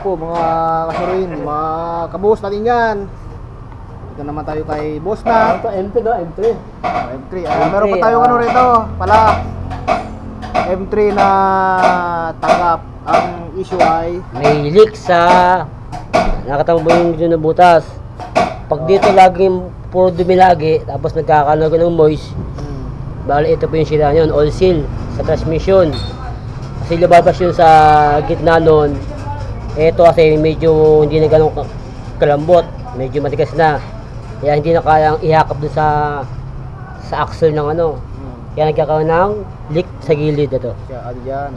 po mga kasurin, mga kaboss natin yan. Dito naman tayo kay boss na. Ito, M3 no? M3. M3. Meron pa tayong ano rito pala. M3 na tanggap. Ang issue ay May leak sa nakatambong yung dito na butas. Pag dito laging puro dumi lagi, tapos nagkakalago ng moist, bali ito po yung sira yun, oil seal sa transmission. Kasi lumabas yun sa gitna nun. Ito kasi medyo hindi na ganun kalambot, medyo matigas na. Kaya hindi na kayang ihakap dun sa axle ng ano. Kaya nagkakaroon ng leak sa gilid ito.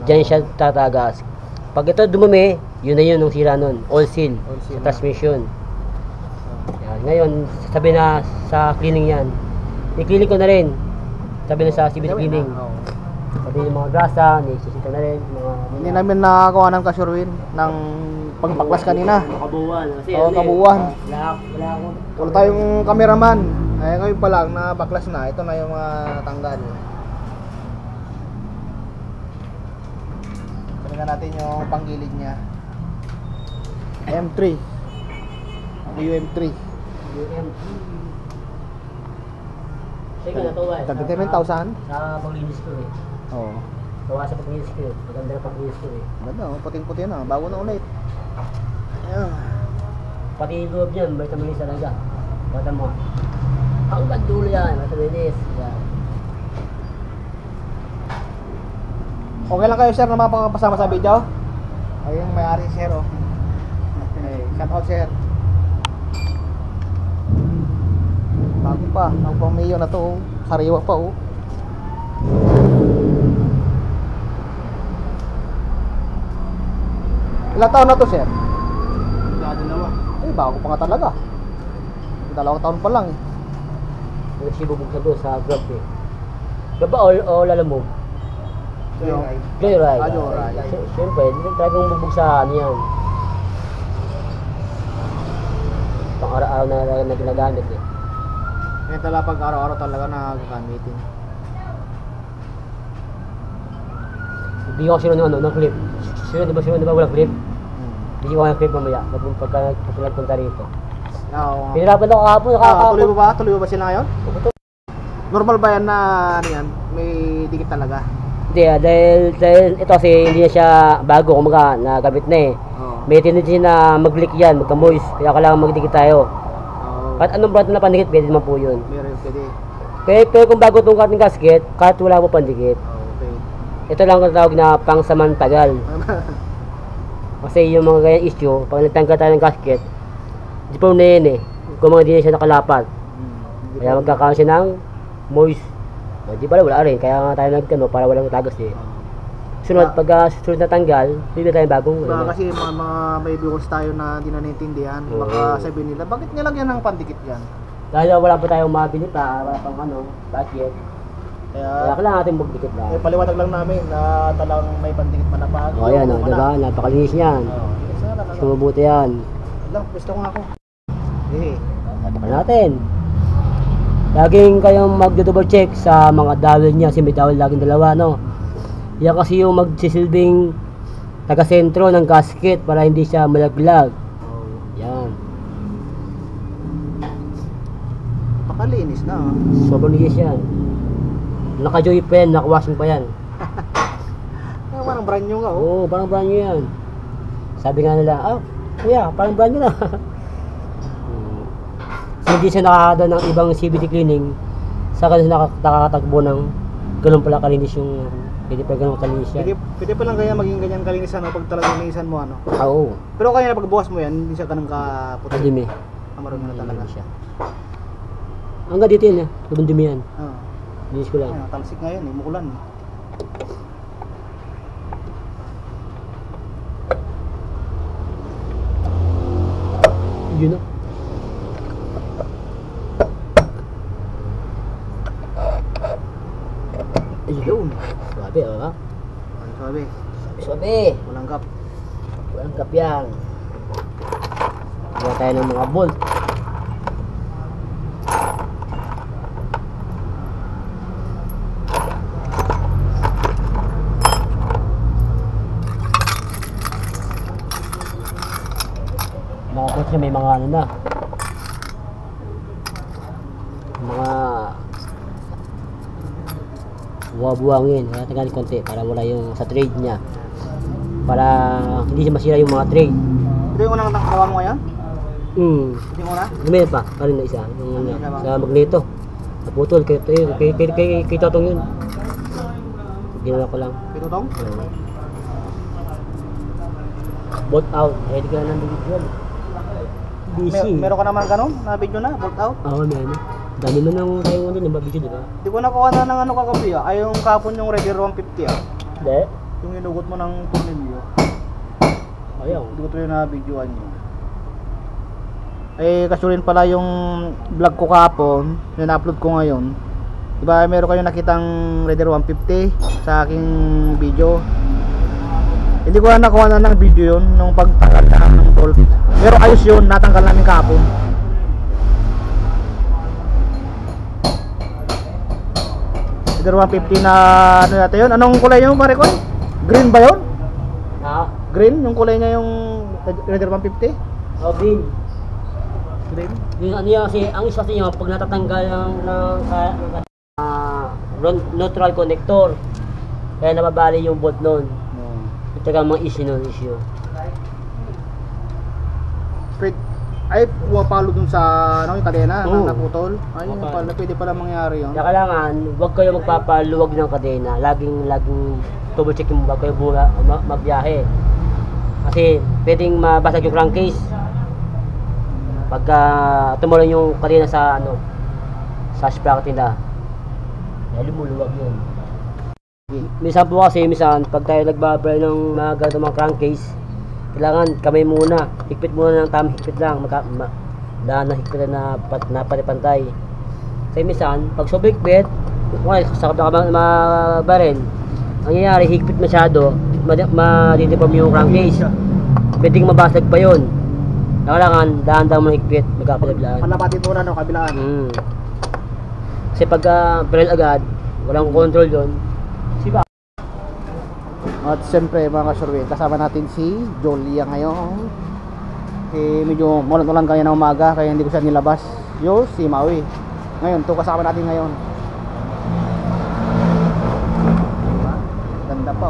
Diyan siya tatagas. Pag ito dumumi, yun na yun ang sira nun, oil seal sa transmission. Yan. Ngayon, sabi na sa cleaning yan. I-cleaning ko na rin. Sabi na sa CBD cleaning. Pati yung mga grasa, nisisita na rin. Hindi namin nakakuha ng kasurwin ng pagbaklas kanina. Kabuuan. Oo, kabuuan. Wala Wala tayong cameraman. Ay, ngayon pa lang na baklas na. Ito na yung mga natanggal. Tingnan natin yung panggilid niya. M3. UM3. Sige, natuwa. Tagdating 10,000? Sa paglinis ko eh. Oo. Tawa sa paglinis ko eh. Maganda na paglinis ko eh. Ganda, puting-puti na. Bago na ulit. Ayan. Pati yung loob niyan, may tamilis talaga. Bata mo. Hanggang dulo yan, may tamilis. Yan. Okay lang kayo sir na mapapasama sa video? Ayun, may-ari sir oh. Okay, shout out sir. Bago pa, ang pamiyo na to oh. Sariwa pa oh. Ilang taon na to sir? Dalawa. Eh, bago pa nga talaga. 2 taon pa lang eh. May sibubog sa doon sa grab eh. Grab ba o lalamog? Joyride. Joyride. Siyempre, hindi talagang bubog sa ano yan. Pang araw-araw na ginagamit eh. Kaya talaga pag araw-araw talaga nakakamitin. Hindi ko sinunod ng clip. Sinunod ba walang clip? Hindi ko ng clip mamaya. Pagka punta rito. Oo. Pinirapan ako kahapon. Tuloy mo ba? Tuloy mo ba sila ngayon? Normal ba yan na ano yan? May dikit talaga? Hindi dahil ito kasi hindi na siya bago kumaga nagamit na eh. May tendency na mag-leak yan, magka-moist. Kaya kailangan magdikit tayo. Kahit anong brand na pandikit, pwede naman po yun. Pwede. Pero kung bago itong cutting gasket, kahit wala po pandikit. Okay. Ito lang ang tawag na pangsamantagal. Kasi yung mga ganyan issue, pag nagtanggal tayo ng gasket, di pa na yan eh. Kung mga di na siya nakalapat. Kaya magkakaroon siya ng moist. Di pala wala rin, kaya nga tayo nagkano para walang tagas eh. Sunod, pag sunod na tanggal, bibili tayo bagong kasi mga may viewers tayo na di na naintindihan. Baka sabihin nila, bakit nilagyan ng pandikit yan? Dahil wala pa tayong mabili pa, wala pang ano, budget. Kaya kailangan natin magdikit lang. Paliwanag lang namin na talagang may pandikit manapag. O yan o, diba? Napakalinis yan. Sumubuti yan. Lang, gusto ko nga ako. Tapakan natin. Laging kayong mag-double check sa mga dowel niya kasi may dowel laging dalawa no. Yan kasi yung magsisilbing taga-sentro ng gasket para hindi siya malaglag. Yan. Pakalinis na ha. Sobrang linis yan. Naka-joy pa yan, naka-washing pa yan. Parang brand new nga oh. Oo, parang brand new yan. Sabi nga nila, kuya, parang brand new na. So, hindi siya nakakada ng ibang CBD cleaning sa kanila nakakatagbo ng ganun pala kalinis yung pwede pa ganun kalinis yan. Pwede pa lang kaya maging ganyan kalinisan pag talagang linisan mo ano. Oo. Pero kaya na pagbukas mo yan, hindi siya ganun kaputi. Kadumi. Marunong na talaga siya. Hanggang dito yan dumi yan. Oo. Linis ko lang. Talsik ngayon mukulan Yun o. Ayun. Swabe Sabi. Swabe. Walang kap. Walang kap yan. Gawa tayo ng mga bolt. niya may mga ano na. Mga buwang-buwangin. Kaya tagal konti para wala yung sa trade niya. Para hindi siya masira yung mga trade. Ito yung unang nakawa mo ngayon? Ito yung una? Lumit pa, parin na isa. Yung sa magneto. Naputol, kay Totong yun. Ginawa ko lang. Kay Tutong? Bolt out, ready ka na ng video. Busy. Meron ka naman ganun na video na, bolt out? Oo, meron. Dami na nang tayo doon, yung video, di ba? Hindi ko nakuha na ng ano kagabi Ay yung kapon yung Raider 150 Hindi. Yung inugot mo ng tornilyo. Ayaw. Hindi ko tuloy na videoan yun. Kasulin pala yung vlog ko kahapon, yung na-upload ko ngayon. Diba meron kayong nakitang Raider 150 sa aking video. Hindi ko na nakuha na ng video yun nung pagtanggal na ng bolt. Pero ayos yun, natanggal namin kahapon. Raider 150 na ano natin yun. Anong kulay yun pare ko? Green ba yun? Ha? Green? Yung kulay niya yung Raider 150? Oh, green. Green? Yung ano yan kasi, ang isa sa inyo, pag natatanggal ng neutral connector, kaya nababali yung bolt nun. Ito ka mga issue. Straight ay pumapalo dun sa ano yung kadena Oo. na naputol. Ay yun Pumapalo. pala, pwede pala mangyari yun. Kaya kailangan, huwag kayo magpapaluwag ng kadena. Laging double check mo bago kayo magbiyahe. Kasi pwedeng mabasag yung crankcase. Pagka tumulan yung kadena sa sa sprocket nila. Dahil lumuluwag yun. Minsan po kasi, pag tayo nagbabray ng mga ganitong mga crankcase, kailangan kamay muna, higpit muna ng tamang higpit lang, daan na higpit na pantay. Kasi minsan, pag subigpit, sa kabila ka mga baril, ang nangyayari, higpit masyado, madideform yung crankcase. Pwedeng mabasag pa yun. Kailangan, daan mo higpit, magkapilablaan. Palapatin muna no, kabilaan. Kasi pag baril agad, walang control yun, siba. At siyempre mga kasurvey, kasama natin si Jolia ngayon. Medyo mulan-ulan kaya na umaga, kaya hindi ko siya nilabas. Si Maui. Ngayon, ito kasama natin ngayon. Ganda pa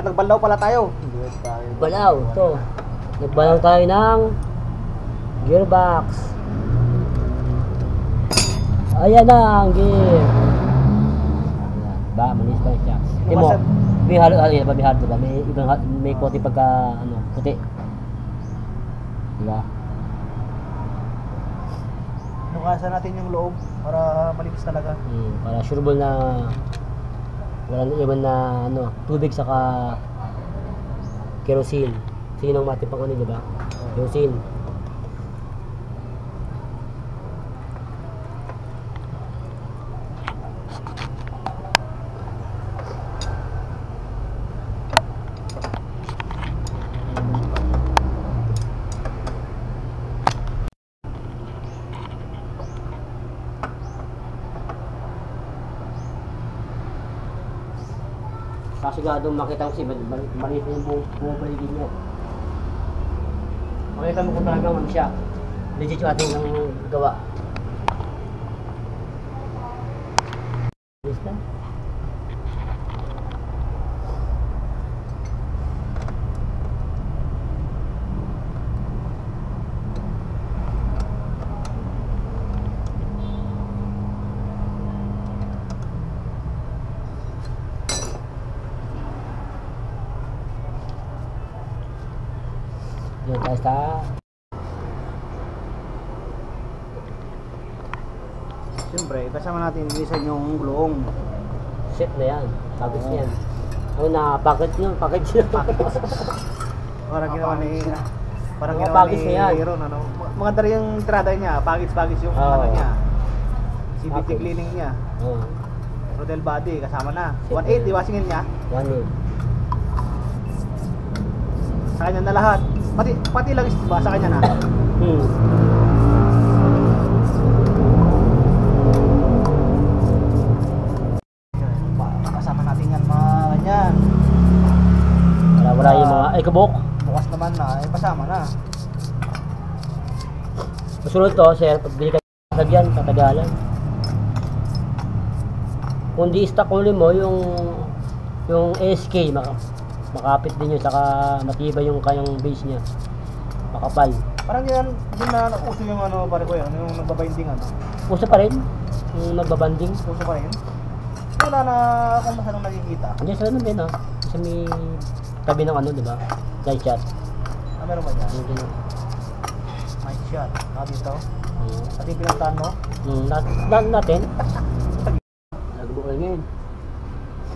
nagbalaw pala tayo. Balaw, ito. Nagbalaw tayo ng gearbox. Ayan na ang gear. Ba, manis pa siya. Timo, may halo ba? May konti pagka puti. Diba? Nukasan natin yung loob para malinis talaga. Para sureball na walang iwan na tubig saka kerosene. Sinong matipang diba? Kerosene. Kasigadong makita ko maliit na yung bumabaligid niya. Makita mo kung talagang siya. Legit yung ating gawa. Alis na. Yan tayo sa Siyempre, kasama natin minsan yung gulong. set na yan. Package na yan. Package yun. Package yun. Parang ginawa ni Mga package na yan. Aaron, maganda rin yung entrada niya, package yung niya. CVT Package. cleaning niya. Rodel body kasama na. Set 1.8 di wasingin niya. 1.8. Sa kanya na lahat. Pati lang ba sa kanya na. Kasama natin yan mga ganyan. Para wala yung Ay, kabok. Bukas naman na, eh pasama na. Masunod to, sir, pagbili ka ng lagyan, tatagalan. Kung di stock ulit mo, yung SK, makapit din yun, saka matibay yung kanyang base niya. Makapal. Parang di na uso yung ano pare ko yan, yung nagbabinding ano. Uso pa rin, yung nagbabanding. Uso pa rin. Wala na akong masyadong nakikita. Andiyan sila nun din ha. Kasi may tabi ng ano, di ba? Light shot. Ah, meron ba dyan? Yung ganyan. Night shot. Dito. At yung pinagtaan mo? Natin. Nagbukas ngayon.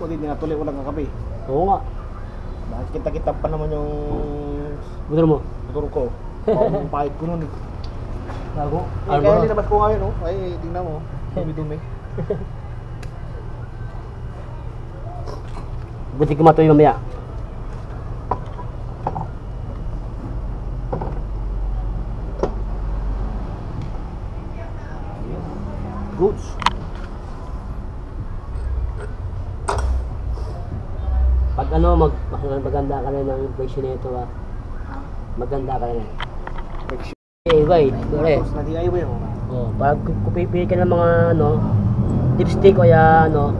O di natuloy ko lang ang kape. Oo nga. Bakit kita-kita pa naman yung Motor mo. motor ko. Ang pahit ko nun eh. Bago. Eh, kaya nilabas ko ngayon, oh. Ay, tingnan mo. Dumi-dumi. Buti kumatoy mamaya. Goods. Pag ano, maganda ka na ng presyo nito ha. Maganda ka na. DIY, correct. Tapos na DIY mo. Oh, pag kupipili ka ng mga ano, lipstick o ya ano,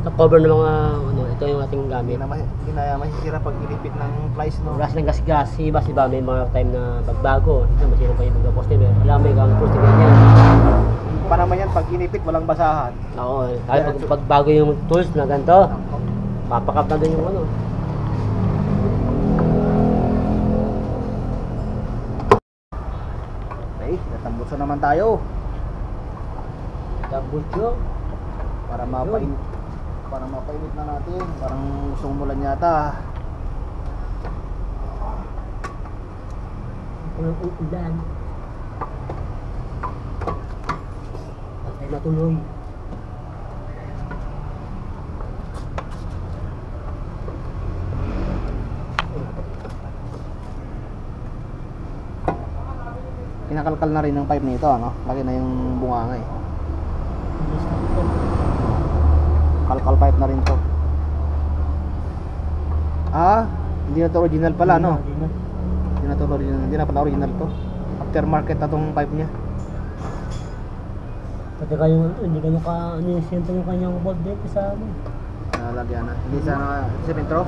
sa cover ng mga ano, ito yung ating gamit. Hindi na masisira pag inipit ng flies, no? Oras ng gas-gas, iba may mga time na pagbago, masira pa yung pagka-customer. Alam mo yung customer niya. Pa naman yan, pag inipit, walang basahan. Oo, kahit pagbago yung tools na ganito, papakap na din yung ano. Okay, natambuso naman tayo. Tapos yun. Para mapainit na natin. Parang gustong umulan yata. Walang ulan. Patay na tuloy. Kinakalkal na rin ng pipe nito, ano? Laki na yung bunganga eh. Kalkal pipe na rin to. Ah, hindi na to original pala, no? Hindi na to original, hindi na pala original to. Aftermarket na tong pipe niya. Pati kayo, hindi kayo ano yung kanyang bolt dito sa ano. Nalagyan na. Hindi sa semento.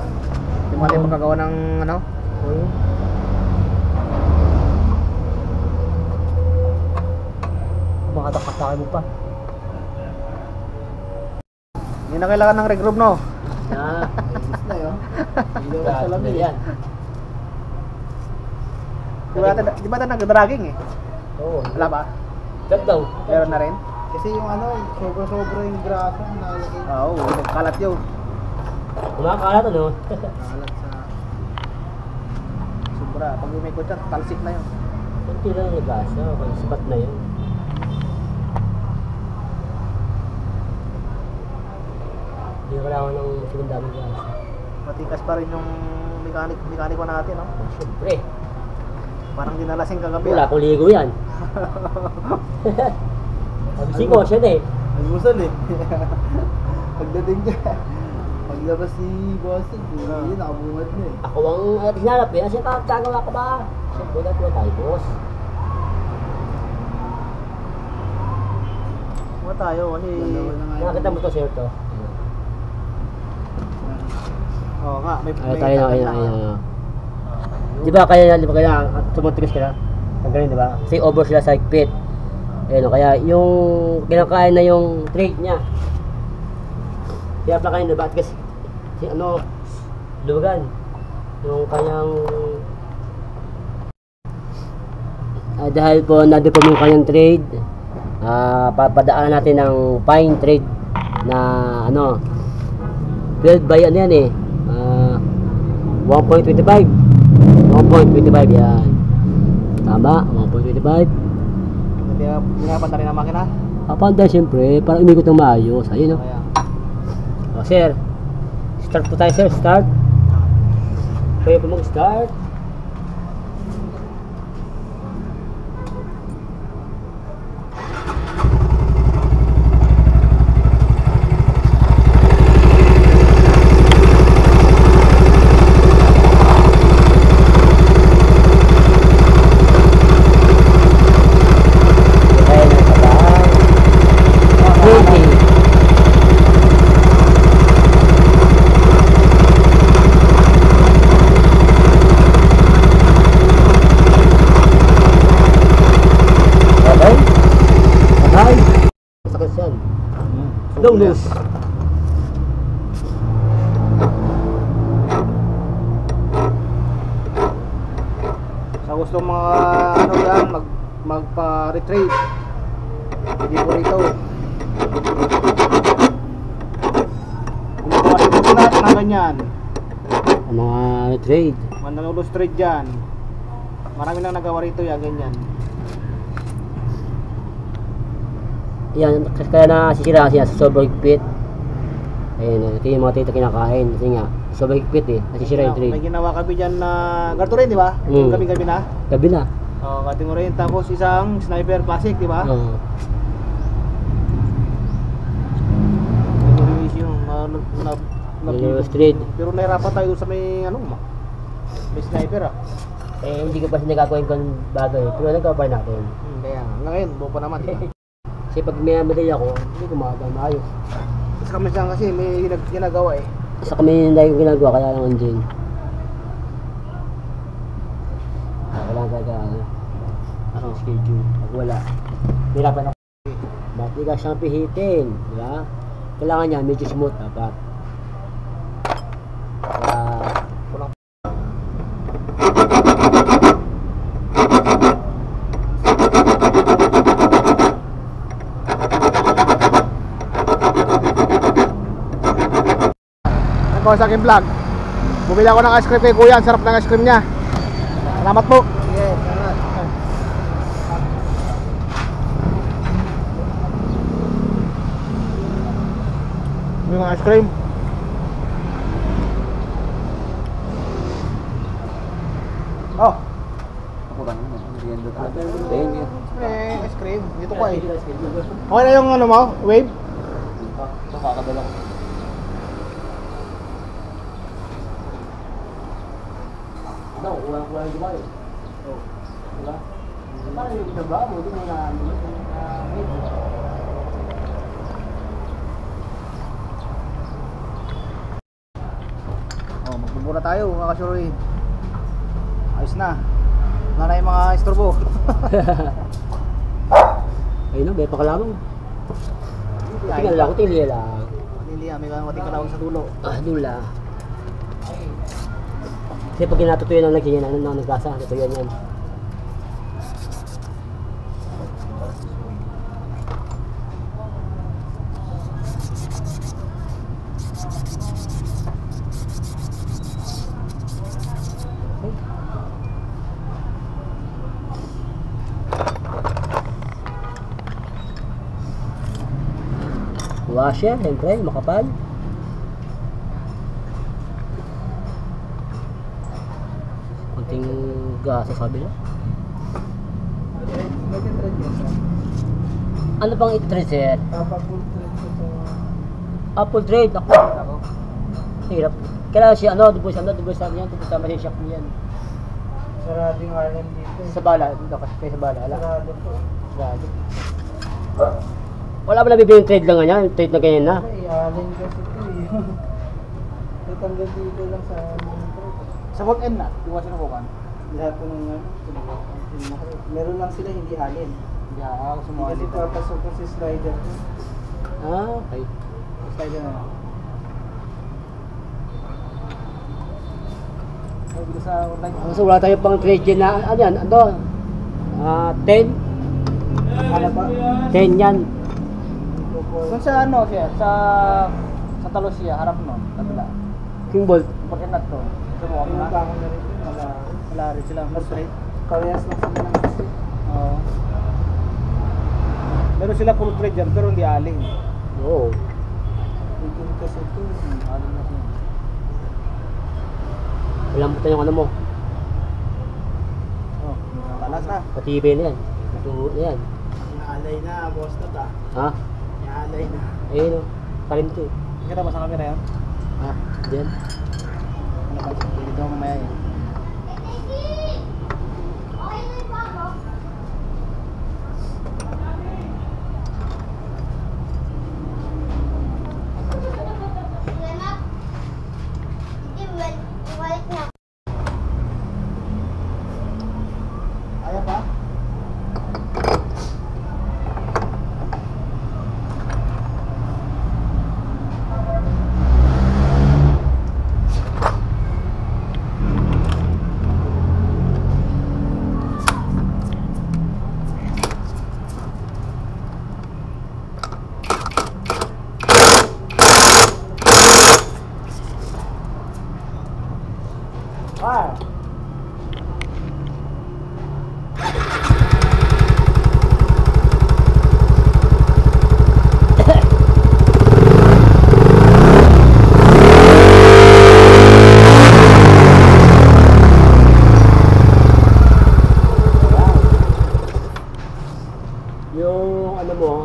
Hindi mo natin magkagawa ng ano? Oo. Makatakas mo pa. Hindi na kailangan ng regroup, no? Na. Ayos na yun. Hindi na Grabe salamin yan. Di ba natin nag-dragging eh? Oo. Wala ba? Cut daw. Meron na rin? Kasi yung ano, sobra-sobra yung grasa na nalagay. Oo, nagkalat yun. Kumakalat ano? Kalat sa... Sobra. Pag umikot siya, talsik na yun. Kunti lang ang gasa. Okay, sapat na yun. Hindi na kailangan ng sigong daming gasa. Matikas pa rin yung mekaniko natin, no? Oh, siyempre. Parang dinalasing kagabi. Wala akong ligo yan. Sabi ko, siya na eh. Nagmusal eh. Pagdating niya, paglabas si Bossing, hindi nakabungad na eh. Ako ang hinarap eh. Kasi gagawa ka ba? Siyempre na po tayo, boss. Mga tayo kasi... Dalawa na nga Nakakita mo to, sir, to. Oo nga, may Ay, tayo na, ayun. Di ba kaya tumutigas ka na? Ang galing, di ba? Kasi over sila sa higpit. Ayun, kaya yung kinakain na yung trade niya. Kaya pala kayo, di ba? Kasi si ano, lugan. Yung kanyang... dahil po na-deform yung kanyang trade, papadaan natin ng fine trade na ano, 12 by ano yan eh. 1.25 yan. Tama, 1.25. Hindi pinapanda rin ang makina. Papanda siyempre, para umikot ng maayos. Ayun o. Kaya, O sir, start po tayo sir, start. Pwede po mag-start. long nose. Sa gusto mga ano yan, magpa-retrade. Hindi po rito. Kasi po sila na ganyan. Ang mga trade. Mandanulos trade dyan. Marami nang nagawa rito yan, ganyan. Yan, kaya nasisira siya sa sobrang higpit. Ayun, ito yung mga tita kinakain. Kasi nga, sobrang higpit eh. Nasisira yung trade. May ginawa kami dyan na ganito rin, di ba? Mm. Gabi-gabi na. Gabi na. Oo, cutting mo rin. Tapos isang sniper classic, di ba? Oo. Yung trade. Pero nahirapan tayo doon sa may ano, may sniper ah. Eh, hindi ko pa sinagagawin kong bagay. Pero nagawa pa natin. Kaya ngayon, buo pa naman, di ba? Kasi pag may medalya ako, hindi ko makagawa maayos. Tapos kami siyang kasi may ginagawa eh. Isa kami hindi ko ginagawa, kaya lang din. Kailangan talaga ang schedule. Pag wala, hirapan ako. Ba't di ka siyang pihitin? Diba? Kailangan niya medyo smooth dapat. Ako sa aking vlog. Bumili ako ng ice cream kay Kuya. Ang sarap ng ice cream niya. Salamat po. Sige, salamat. Yung ice cream. Oh, Ako ba naman? Merienda tayo. ice cream. Dito ko eh. Okay na yung ano mo? Wave? Ito kakadala ko. Ano, kuha yung diba eh. Diba? Parang yung diba mo, hindi mo na Oh, magbubura tayo mga kasuroy. Ayos na. Wala na yung mga istorbo. ayun na, may pakalamang. Tingnan lang, tingnan lang. Liliya, may kating kalawang sa dulo. Ah, dula. Kasi pag kinatutuyan ang lagyan yan, ano nagkasa, natutuyan yan. Washer, siyempre, makapal. Kunting gas sa kabila. Nag-trade yan sa Ano bang i-trade set? Papapul trade sa Apple trade, ako. Hirap. Kailangan siya, dubos yan, tapos sama siya shop niyan. Sarading island dito. Sa bala, dito kasi kayo sa bala. Ala. Sarado po. Grabe. Wala ba nabibili yung trade lang ganyan? Yung trade na ganyan na? Ay, island kasi ito eh. Natanggal dito lang sa amin. Sa both end na, yung kasi nakukan. Lahat po ng meron lang sila hindi alin. Hindi ako Hindi sumuha kasi dito. papasok ko si slider ko. Ah, okay. Slide na. Ay, dito sa online. Kasi wala tayo pang trade dyan na, ano yan, 10? Ano pa? 10 yan. Kung sa ano siya, sa talos siya, harap no, kabila. King bolt. Important na to. Subukan mo Pinunta na. ako na rin. Wala rin sila, full straight. Parehas lang sila ng kasi. Oo. Meron sila full trade dyan, pero hindi aling. Oo. Tingin kasi ito. Aling na siya. Alam mo yung ano mo. Oh, talas na. Patibay na yan. Tutubo na yan. Naalay na, boss na ta. Ha? Naalay na. Ayun o. Kalim to eh. Kita ba sa camera yan? Ha? Diyan. Ano ba? Dito ako mamaya yan. Ayaw pa?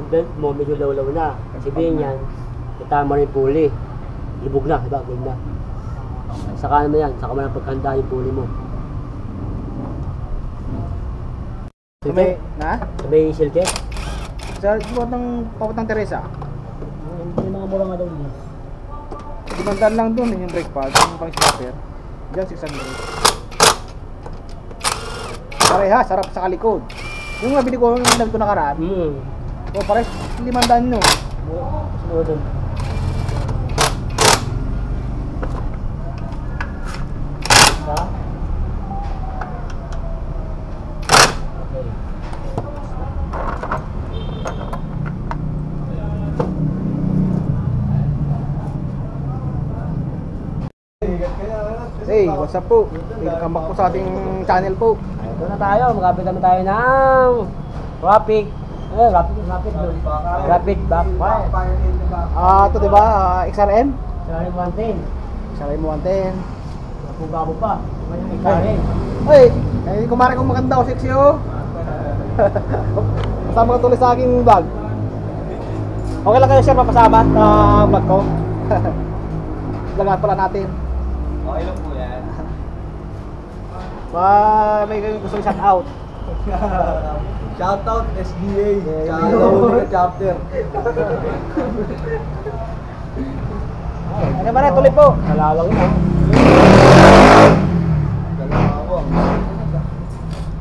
belt mo, medyo lawlaw na. Sabihin yan, tama rin yung pulley. Lubog na, diba? Lubog na. Saka naman yan, saka mo na pagkanda yung pulley mo. Sabay, na? Sabay silke? Sa buwan ng papuntang Teresa. Hindi mga mura nga daw yun. Dimandaan lang doon yung brake pad, yung pang stopper. Diyan 600. Pareha, sarap sa kalikod. Yung nabili ko, yung nabili ko nakaraan. O pares, 500 nyo. Sunod doon. Ha? Okay. Hey, what's up po? Welcome back po sa ating channel po. Ito na tayo, magkapit naman tayo ng rapid backfire. Ito diba, XRM? Sarang 110. XRM 110. Napugabo pa. Ngayon ikarin. Hey, kumari kong maganda o sexy oh. Kasama ka tuloy sa aking vlog. Okay lang kayo sir, mapasama sa vlog ko. Vlogan pala natin. Okay lang po yan. May gusto shout out. Shoutout SDA. Shoutout chapter. Ano ba na, tuloy po. Nalalang na.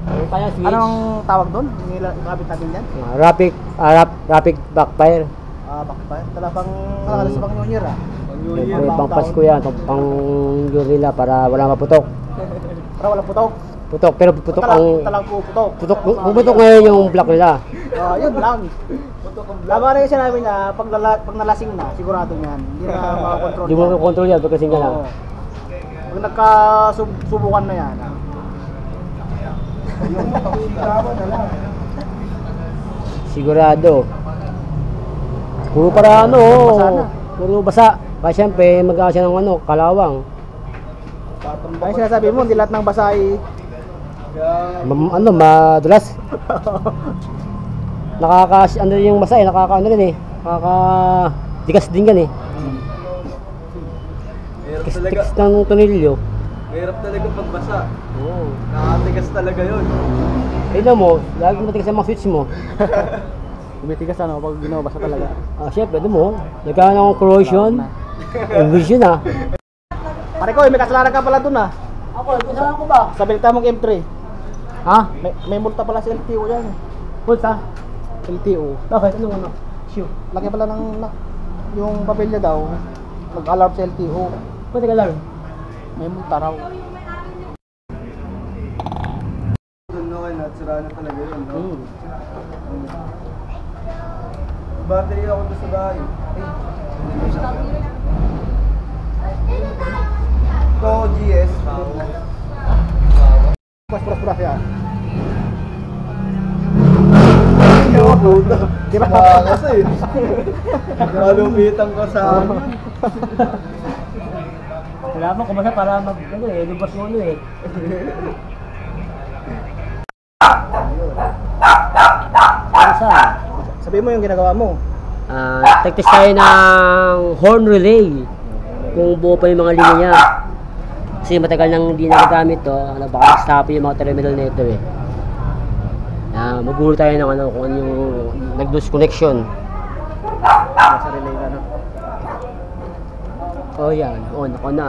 Ano pa yan, switch? Anong tawag doon? Yung kapit natin dyan? Rapid backfire. Bakit? Talagang nakakalas sa pang New Year ah. May pang Pasko yan, pang gorilla para wala maputok. Para walang putok. Putok, pero putok ang... Talang po putok. Puputok ngayon yung block nila. Yun lang. Laban na yung sinabi niya, pag nalasing na, sigurado niyan. Hindi na makakontrol. Hindi mo control yan, pagkasing ka lang. Oo. Pag nagkasubukan na yan. Sigurado. Puro para ano, Basa na. puro basa. Kaya siyempre, mag-aasya ng ano, kalawang. Ay sinasabi mo, hindi lahat ng basa ay... Madulas. Ano yung basa ano rin eh. Dikas din yan eh. Tikas ng tonilyo. Mahirap talaga pagbasa. Oo. Nakatigas talaga yun. Tignan mo, lagi matigas ang mga switch mo. Tumitigas ano, pag ginabasa talaga. Siyempre, doon mo, nagkaroon ng corrosion. Vision ah. Pare ko, may kasalanan ka pala dun ah. Ako, kasalanan ko ba? Sa binigta mong M3. Ha? May multa pala sa LTO yan. Pulsa? LTO. Bakit? Ano? Shoe. Laki pala ng yung papel niya daw. Mag-alarm sa LTO. Pwede ka lang. May multa raw. Doon na kayo, natsira na talaga yun, no? Battery ako doon sa bahay. Ito, GS. Puras yan. Yo, puta. Di ba? Kasi. Malupitan ko sa amin. Kailangan ko basta para lubas mo eh. Sabihin mo yung ginagawa mo. Tag-test tayo ng horn relay. Kung buo pa yung mga linya niya. Kasi matagal nang hindi nagagamit to. Baka nag-stop yung mga terminal nito eh. Magulo tayo ng kung ano yung nag-lose connection. Sa relay na no. Oh yan, on, ako na.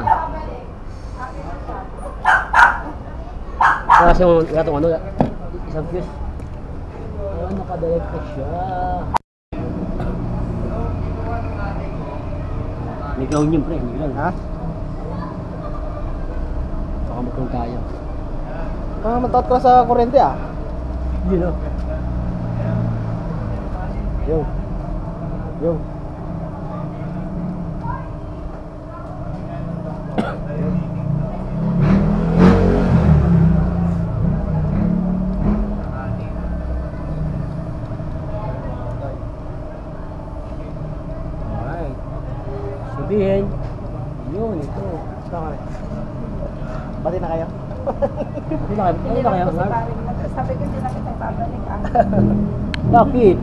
Kasi yung isang fuse. Nakadirect na siya. May ground yun pre, may ground. Ha? Baka magkaroon tayo. Matot ka sa kuryente ah. Yun o. Yo. Alright. Sabihin, yun, ito. Saka. Pati na kayo? Ano na kaya? Sabi ko hindi na kita babalik ah. Bakit?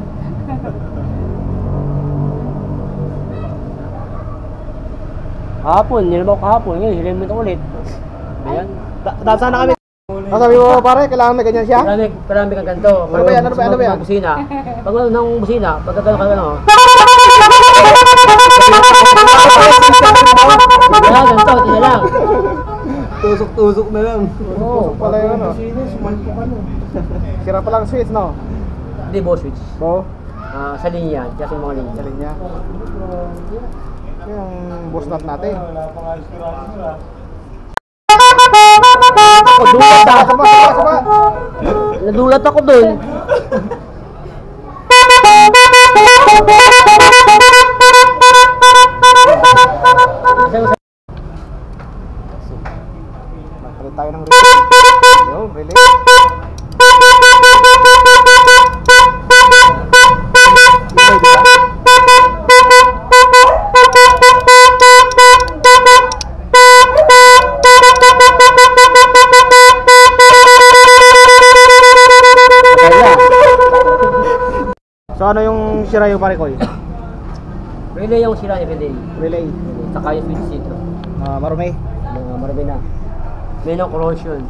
Kahapon, nilamaw kahapon. Ngayon, hilimit ulit. Ayan. Dahil sana kami. Ang sabi mo pare, kailangan may ganyan siya? Marami kang ganito. Ano ba yan? Ano ba yan? Ano ba yan? Busina. Pag ano ng busina, pag gano'n ka gano'n. Wala, ganito, tina lang. Tusok-tusok na lang. Oo, pala yun ano. Sumalpo ka no. Sira pa lang switch, no? Hindi, boss switch. Oo. Sa linya, just yung mga linya. Sa linya. Yung boss nut natin. Ako, dulat ako. Sama. Nadulat ako dun. Magpalit tayo ng relay. Yo, relay. So ano yung sira yung pare ko? Relay yung sila ni relay. Relay. Saka yung switch dito. Marumi. Marami na. May no corrosion.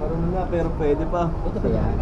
Marunong na pero pwede pa. Ito pa yan.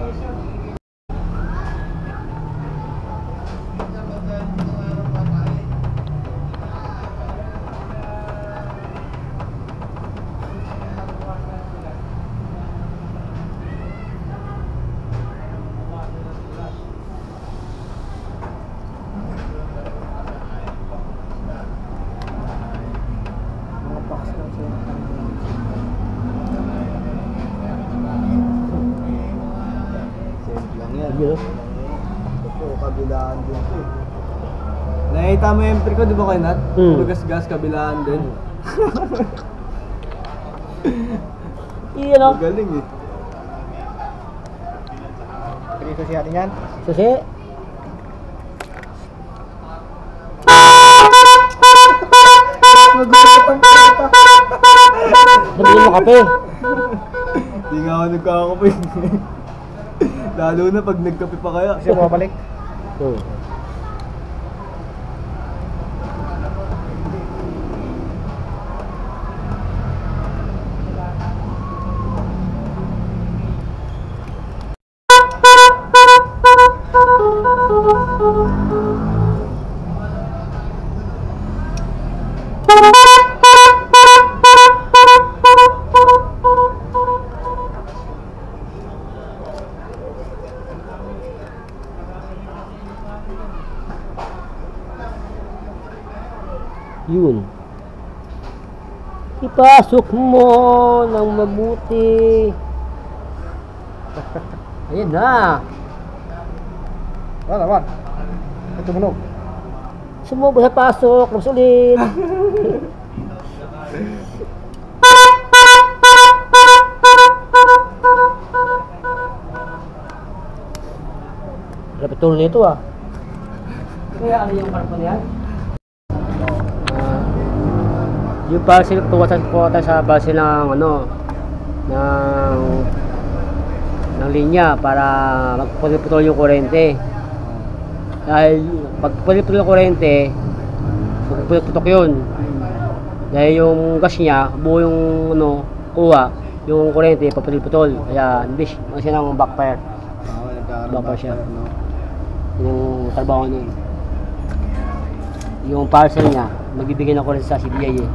Simple lang yan. Yun. Ito, kabilaan din ito. Nakita mo yung M3 ko, di ba kayo Nat? Puro gas-gas, kabilaan din. Iyan o. Galing eh. Dito siya natin yan. Susi. Nabili mo kape. Di nga ako nagkakape. Lalo na pag nagkape pa kaya. Kasi bumabalik. Yun. Ipasok mo ng mabuti. Ayan na. Wala naman. Ito tumunog. Sumubo sa pasok. Labas ulit. Repetol nito ah. Kaya ano yung karton yan? Yung parcel kuwatan sa base ng ano ng linya para magputol yung kuryente. Dahil pag putol yung kuryente, putok yun. Dahil yung gas niya, buo yung ano, kuha, yung kuryente paputol. Kaya hindi siya ng backfire. Backfire siya. Yung trabaho nun. Yung parcel niya, magbibigay ng kuryente sa CBI eh.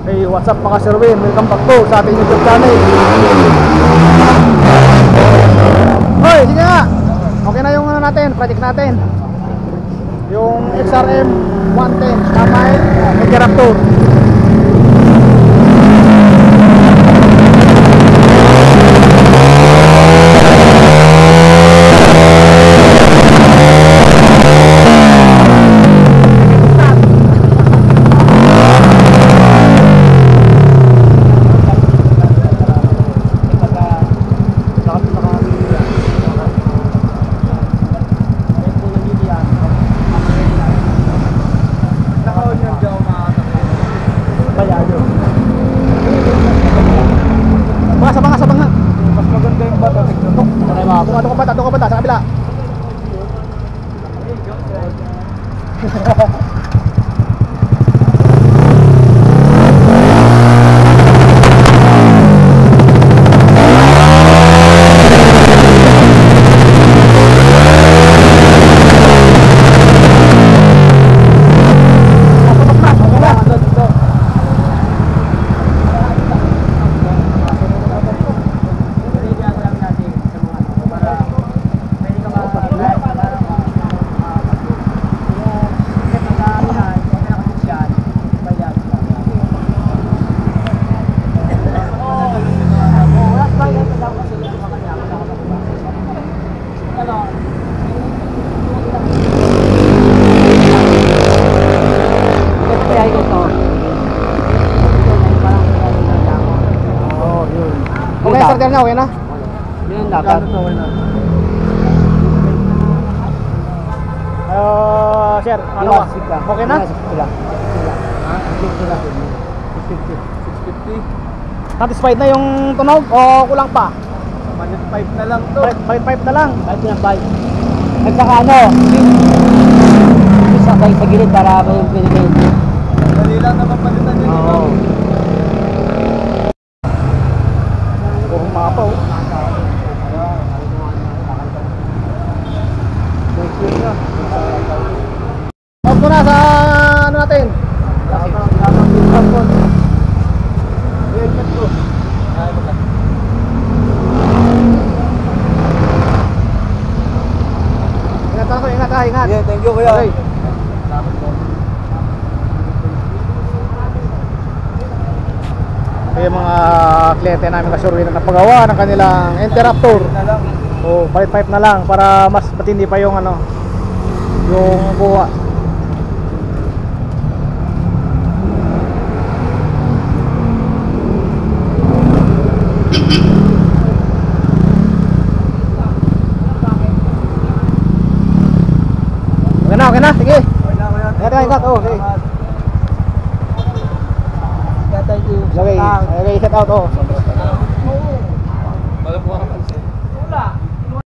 Hey, what's up mga Sir Win? Welcome back po sa ating YouTube channel. Hoy, sige nga. Okay na yung ano natin, project natin. Yung XRM 110 na may Interruptor. order niya, okay na? Yun, dapat. Gano'n to, wala. Sir, ano ba? Okay na? Satisfied na yung tunog o kulang pa? Manit 5 na lang to. 5 na lang. Kahit pinabay. At saka ano, isa kayo sa gilid para yung pinigay. Dali lang naman palitan yun. Oo. Oh, mapaw. Off mo na sa ano natin? Ingat ako, ingat ha, ingat. Yeah, thank you kuya. Okay. Ito yung mga kliyente namin kasurvey na napagawa ng kanilang interruptor. Na lang. O palit pipe na lang para mas matindi pa yung ano, yung buwa. Okay na, sige. Okay na kuya. Ingat, ingat, oh, sige. Yeah, thank you. Okay, okay, set out, oh. Wala po ako.